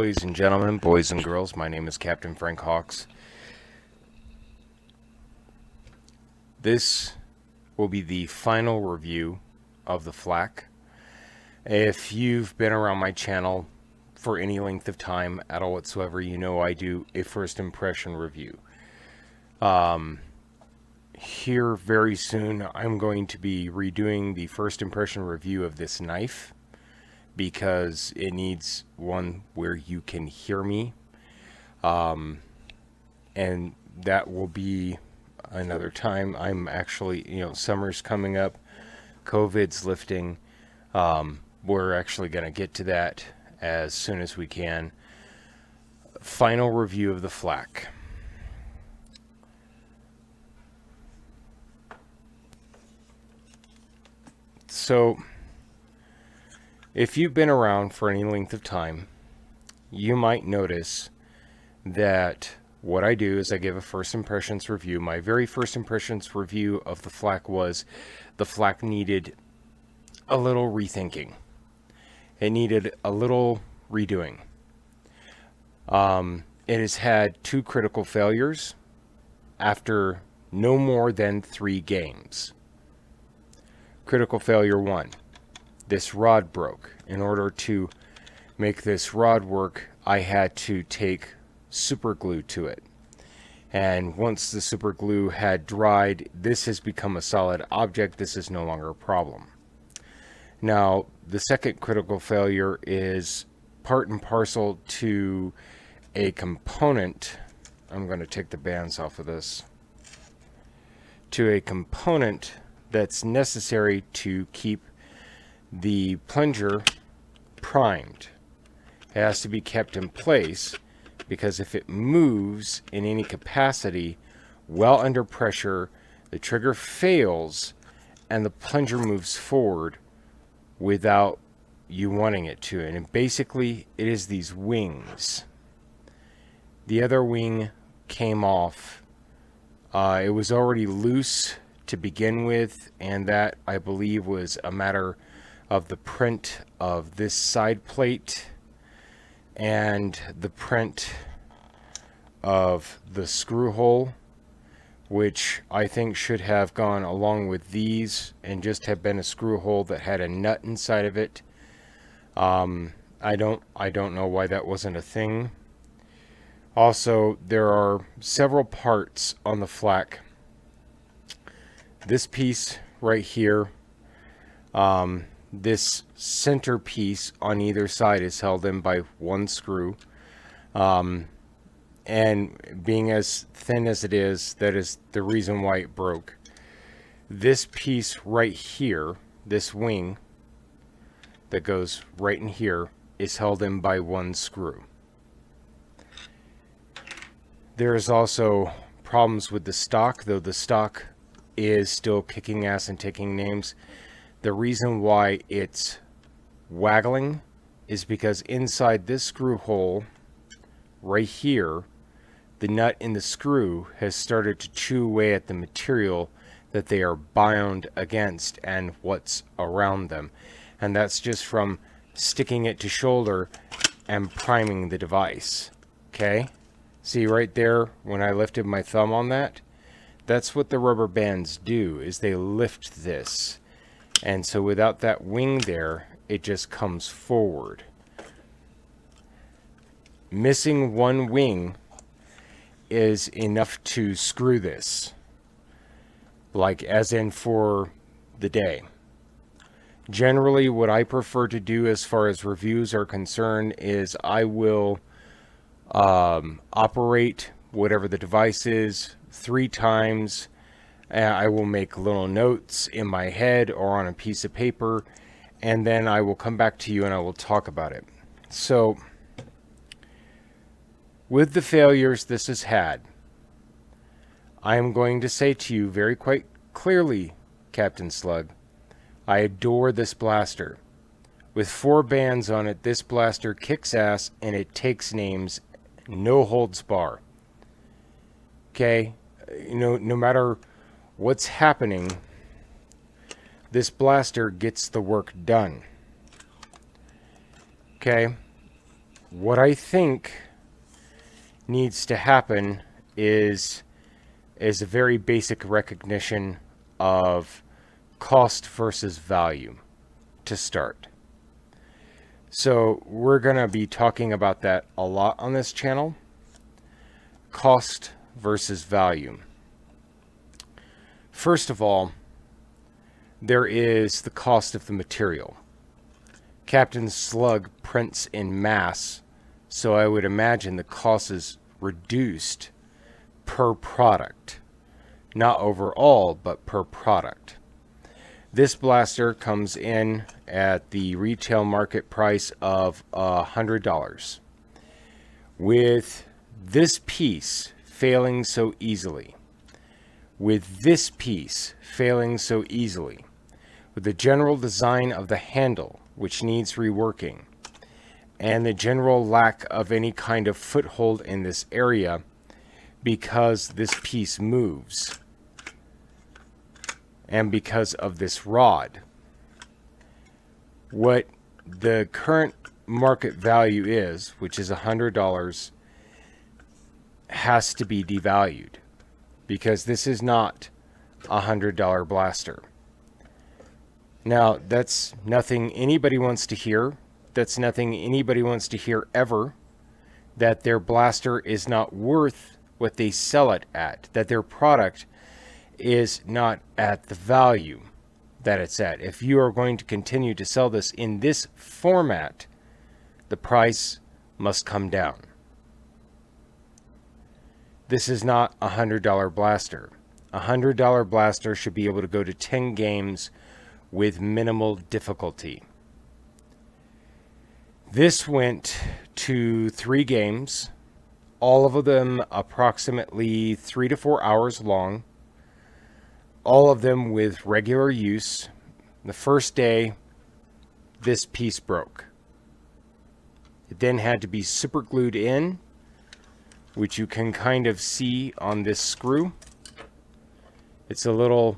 ladies and gentlemen, boys and girls. My name is Captain Frank Hawks. This will be the final review of the Flak. If you've been around my channel for any length of time at all whatsoever, you know I do a first impression review. Here very soon, I'm going to be redoing the first impression review of this knife, because it needs one where you can hear me, and that will be another time. I'm actually, summer's coming up, COVID's lifting. We're actually going to get to that as soon as we can. Final review of the Flak. So, if you've been around for any length of time, you might notice that what I do is I give a first impressions review. My very first impressions review of the Flak was the Flak needed a little rethinking. It needed a little redoing. It has had 2 critical failures after no more than 3 games. Critical failure 1. This rod broke. In order to make this rod work, I had to take super glue to it. And once the super glue had dried, this has become a solid object. This is no longer a problem. Now, the second critical failure is part and parcel to a component. I'm going to take the bands off of this. To a component that's necessary to keep the plunger primed. It has to be kept in place, because if it moves in any capacity while under pressure, the trigger fails and the plunger moves forward without you wanting it to. And basically, it is these wings. The other wing came off. It was already loose to begin with, and that, I believe, was a matter of the print of this side plate and the print of the screw hole, which I think should have gone along with these and just have been a screw hole that had a nut inside of it. I don't know why that wasn't a thing. Also, there are several parts on the Flak. This piece right here, this center piece on either side is held in by 1 screw. And being as thin as it is, that is the reason why it broke. This piece right here, this wing that goes right in here, is held in by 1 screw. There is also problems with the stock, though the stock is still kicking ass and taking names. The reason why it's waggling is because inside this screw hole right here, the nut in the screw has started to chew away at the material that they are bound against and what's around them. And that's just from sticking it to shoulder and priming the device. Okay? See right there, when I lifted my thumb on that? That's what the rubber bands do, is they lift this. And so without that wing there, it just comes forward. Missing 1 wing is enough to screw this. Like, as in for the day. Generally, what I prefer to do as far as reviews are concerned is I will operate whatever the device is 3 times. I will make little notes in my head or on a piece of paper, and then I will come back to you and I will talk about it. So, with the failures this has had, I am going to say to you very quite clearly, Captain Slug, I adore this blaster. With 4 bands on it, this blaster kicks ass and it takes names, no holds bar. Okay? No matter what's happening, this blaster gets the work done. Okay? what I think needs to happen is a very basic recognition of cost versus value to start. So we're going to be talking about that a lot on this channel. Cost versus value. First of all, there is the cost of the material. Captain Slug prints in mass, so I would imagine the cost is reduced per product. Not overall, but per product. This blaster comes in at the retail market price of $100. With this piece failing so easily, with the general design of the handle, which needs reworking, and the general lack of any kind of foothold in this area because this piece moves, and because of this rod, what the current market value is, which is $100, has to be devalued, because this is not a $100 blaster. Now, that's nothing anybody wants to hear. That's nothing anybody wants to hear ever, that their blaster is not worth what they sell it at, that their product is not at the value that it's at. If you are going to continue to sell this in this format, the price must come down. This is not a $100 blaster. A $100 blaster should be able to go to 10 games with minimal difficulty. This went to 3 games, all of them approximately 3 to 4 hours long, all of them with regular use. The first day, this piece broke. It then had to be super glued in, which you can kind of see on this screw. It's a little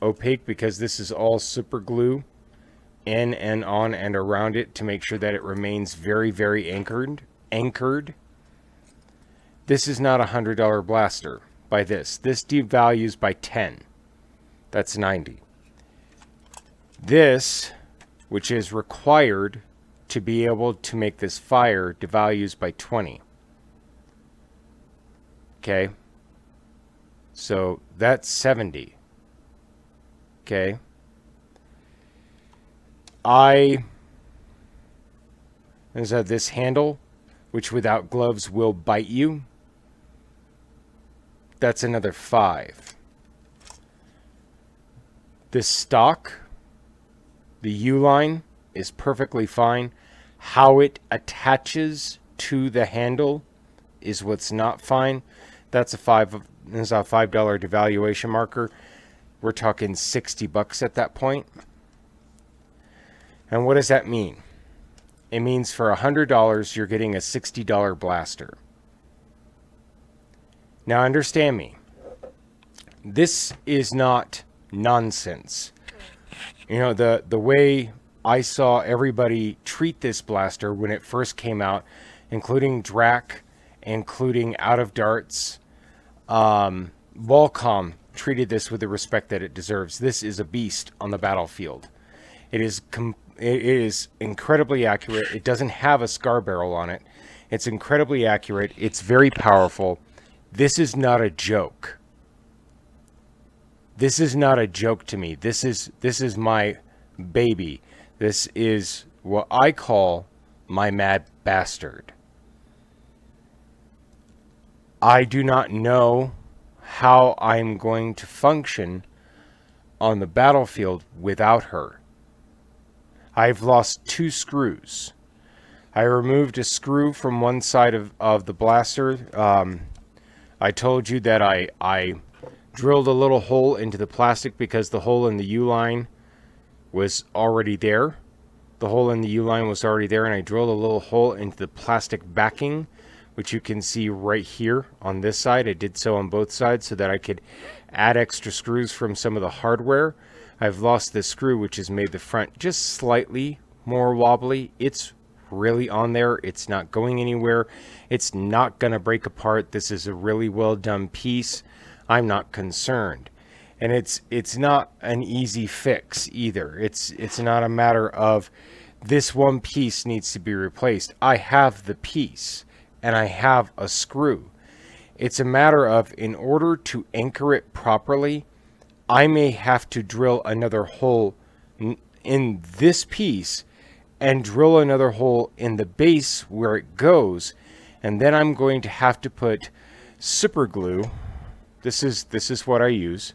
opaque because this is all super glue in and on and around it to make sure that it remains very, very anchored. This is not a $100 blaster by this. This devalues by 10. That's 90. This, which is required to be able to make this fire, devalues by 20. Okay. So that's 70. Okay. This handle, which without gloves will bite you, that's another 5. This stock, the U-line, is perfectly fine. How it attaches to the handle is what's not fine. That's a $5 devaluation marker. We're talking $60 at that point. And what does that mean? It means for $100 you're getting a $60 blaster. Now understand me. This is not nonsense. You know, the way I saw everybody treat this blaster when it first came out, including Drac, including Out of Darts, Volcom treated this with the respect that it deserves. This is a beast on the battlefield. It is incredibly accurate. It doesn't have a scar barrel on it. It's incredibly accurate. It's very powerful. This is not a joke. This is not a joke to me. This is my baby. This is what I call my mad bastard. I do not know how I'm going to function on the battlefield without her. I've lost 2 screws. I removed a screw from one side of the blaster. I told you that I drilled a little hole into the plastic because the hole in the U-line was already there. The hole in the U-line was already there, and I drilled a little hole into the plastic backing, which you can see right here on this side. I did so on both sides so that I could add extra screws from some of the hardware. I've lost this screw, which has made the front just slightly more wobbly. It's really on there. It's not going anywhere. It's not going to break apart. This is a really well done piece. I'm not concerned. And it's not an easy fix either. It's not a matter of this one piece needs to be replaced. I have the piece and I have a screw. It's a matter of, in order to anchor it properly, I may have to drill another hole in this piece and drill another hole in the base where it goes, and then I'm going to have to put super glue. This is what I use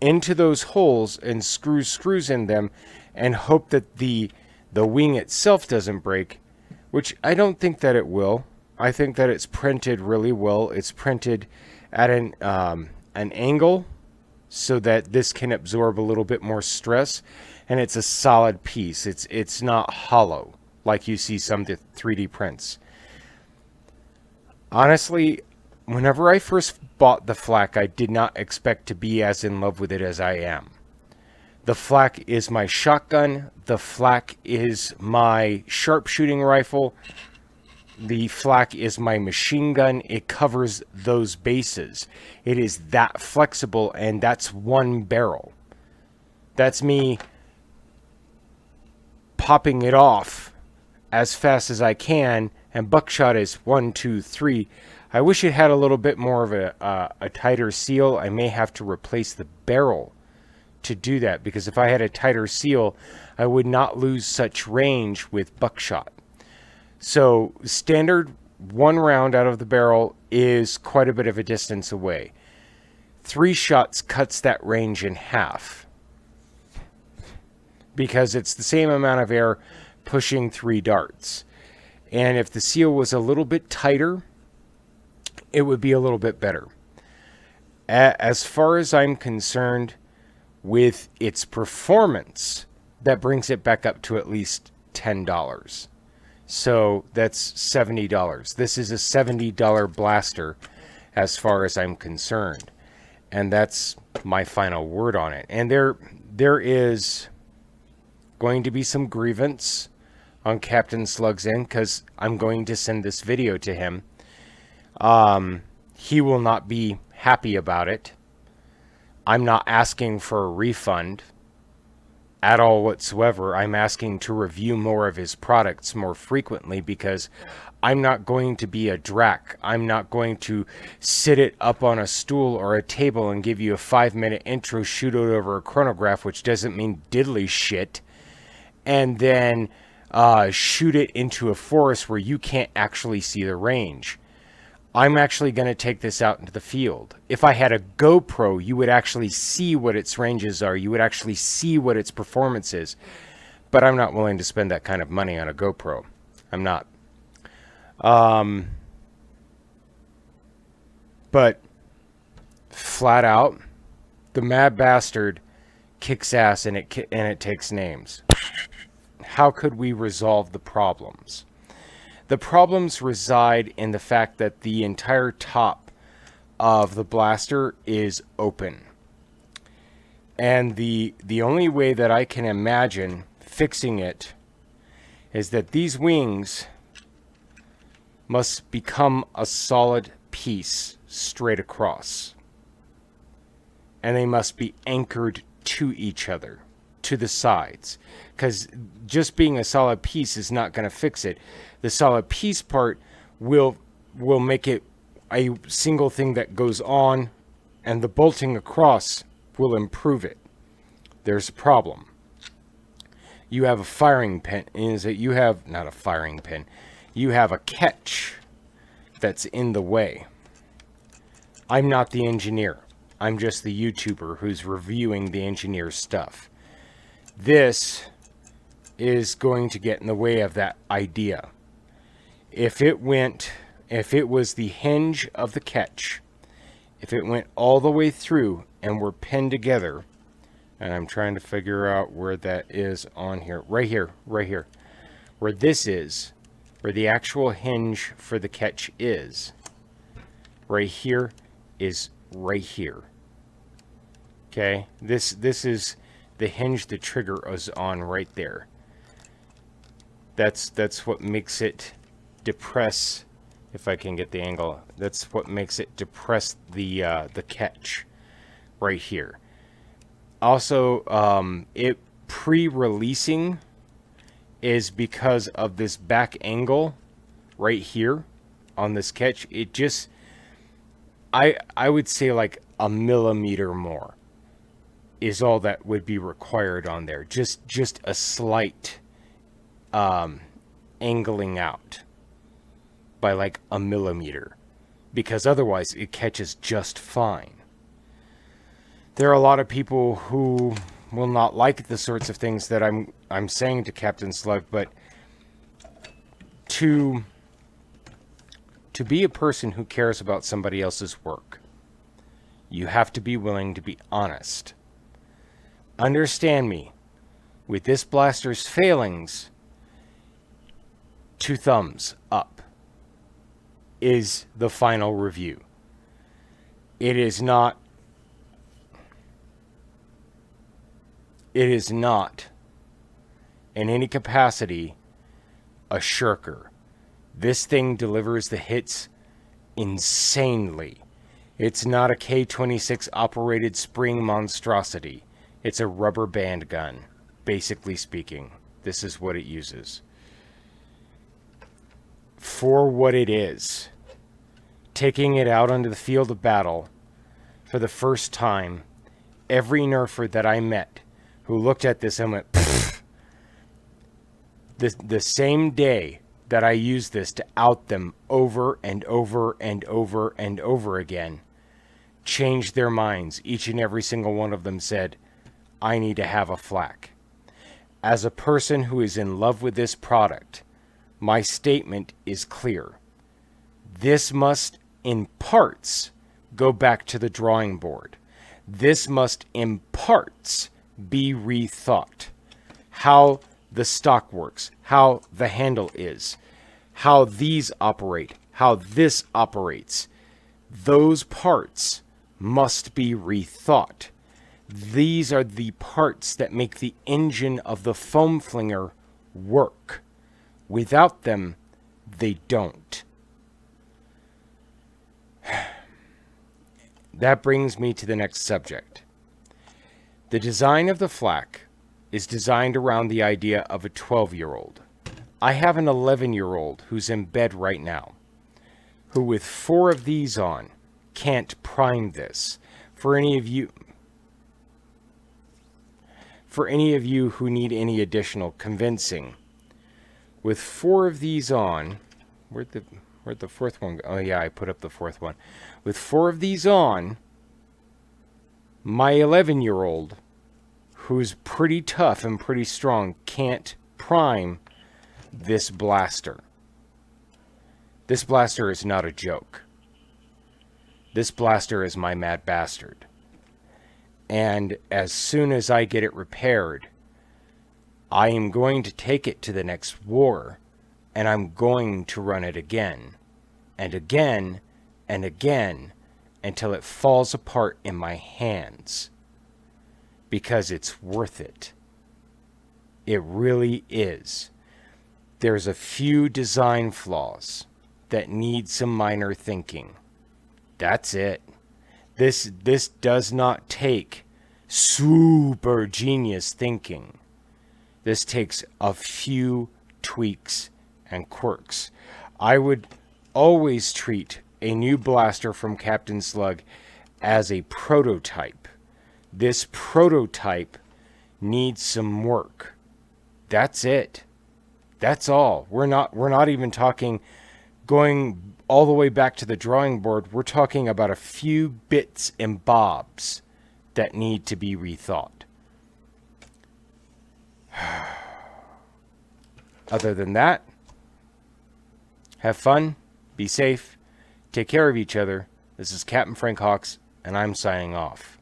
into those holes and screw screws in them and hope that the wing itself doesn't break, which I don't think that it will. I think that it's printed really well. It's printed at an angle so that this can absorb a little bit more stress, and it's a solid piece. It's not hollow like you see some 3D prints. Honestly, whenever I first bought the flak, I did not expect to be as in love with it as I am. The flak is my shotgun. The flak is my sharpshooting rifle. The flak is my machine gun. It covers those bases. It is that flexible, and that's one barrel. That's me popping it off as fast as I can, and buckshot is 1, 2, 3. I wish it had a little bit more of a tighter seal. I may have to replace the barrel to do that, because if I had a tighter seal, I would not lose such range with buckshot. So standard 1 round out of the barrel is quite a bit of a distance away. 3 shots cuts that range in half, because it's the same amount of air pushing 3 darts. And if the seal was a little bit tighter, it would be a little bit better. As far as I'm concerned, with its performance, that brings it back up to at least $10. So that's $70. This is a $70 blaster as far as I'm concerned. And that's my final word on it. And there is going to be some grievance on Captain Slug's end, because I'm going to send this video to him. He will not be happy about it. I'm not asking for a refund at all whatsoever. I'm asking to review more of his products more frequently, because I'm not going to be a drac. I'm not going to sit it up on a stool or a table and give you a 5-minute intro, shoot it over a chronograph, which doesn't mean diddly shit, and then shoot it into a forest where you can't actually see the range. I'm actually going to take this out into the field. If I had a GoPro, you would actually see what its ranges are. You would actually see what its performance is. But I'm not willing to spend that kind of money on a GoPro. I'm not. But flat out, the Mad Bastard kicks ass, and it takes names. How could we resolve the problems? The problems reside in the fact that the entire top of the blaster is open. And the only way that I can imagine fixing it is that these wings must become a solid piece straight across. And they must be anchored to each other, to the sides. Because just being a solid piece is not going to fix it. The solid piece part will make it a single thing that goes on, and the bolting across will improve it. There's a problem. You have a firing pin. Is that you have not a firing pin? You have a catch that's in the way. I'm not the engineer. I'm just the YouTuber who's reviewing the engineer's stuff. This is going to get in the way of that idea. If it was the hinge of the catch, if it went all the way through and were pinned together, and I'm trying to figure out where that is on here, right here, where this is, where the actual hinge for the catch is, right here is right here. Okay, this is the hinge the trigger is on right there. That's what makes it depress. If I can get the angle, that's what makes it depress the catch right here. Also, it pre-releasing is because of this back angle right here on this catch. It just, I would say like a millimeter more is all that would be required on there. Just a slight angling out by like a millimeter, because otherwise it catches just fine. There are a lot of people who will not like the sorts of things that I'm saying to Captain Slug, but to be a person who cares about somebody else's work, you have to be willing to be honest. Understand me, with this blaster's failings, 2 thumbs up is the final review. It is not in any capacity a shirker. This thing delivers the hits insanely. It's not a K-26 operated spring monstrosity. It's a rubber band gun, basically speaking. This is what it uses. For what it is, taking it out onto the field of battle for the first time, every nerfer that I met who looked at this and went, pfft, the same day that I used this to out them over and over and over and over again, changed their minds. Each and every single one of them said, I need to have a flak. As a person who is in love with this product, my statement is clear. This must, in parts, go back to the drawing board. This must, in parts, be rethought. How the stock works, how the handle is, how these operate, how this operates. Those parts must be rethought. These are the parts that make the engine of the foam flinger work. Without them, they don't. That brings me to the next subject. The design of the flak is designed around the idea of a 12-year-old. I have an 11-year-old who's in bed right now, who with 4 of these on can't prime this. For any of you who need any additional convincing, with 4 of these on, where'd the 4th one go? Oh yeah, I put up the 4th one. With 4 of these on, my 11-year-old, who's pretty tough and pretty strong, can't prime this blaster. This blaster is not a joke. This blaster is my mad bastard. And as soon as I get it repaired, I am going to take it to the next war, and I'm going to run it again, and again, and again, until it falls apart in my hands. Because it's worth it. It really is. There's a few design flaws that need some minor thinking. That's it. This does not take super genius thinking. This takes a few tweaks and quirks. I would always treat a new blaster from Captain Slug as a prototype. This prototype needs some work. That's it. That's all. We're not even talking going all the way back to the drawing board. We're talking about a few bits and bobs that need to be rethought. Other than that, have fun, be safe, take care of each other. This is Captain Frank Hawks, and I'm signing off.